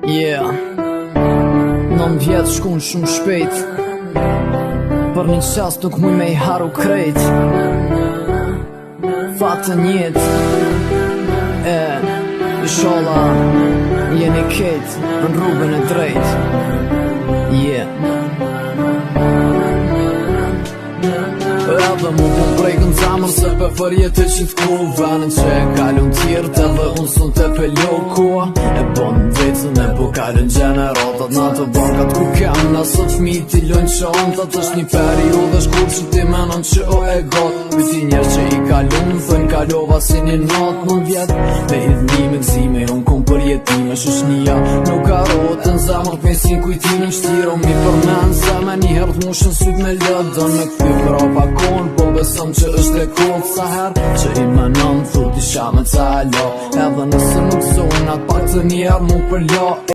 Yeah, 9 vjetë shkun shumë shpejt. Për një qast nuk muj me I haru krejt. Fatën jetë Isholla jeni kejt në rrugën e drejt. Yeah. Edhe mu po brejkën zamër se për jetë që t'ku Venën që e kalun tjert edhe unë sun të peloko E bon vetën e po kalun gjenerotat Na të bankat ku kem nësë t'fmi t'i lojnë qantat është një periode shkur që ti menon që o e got Vyti njerë që I kalun thënë kalova si një natë 9 vjet Me idhmime gzime unë kom për jetime Shushnia nuk arot në zamër t'mesin kujtime Shtiro mi përmen se me njëherë t'mushën syt me lëdën Me këty prapa kon po besëm që është e kodë sa herë Që I menon thut isha me calo Edhe nëse nuk zonat pak të njerë mu përlo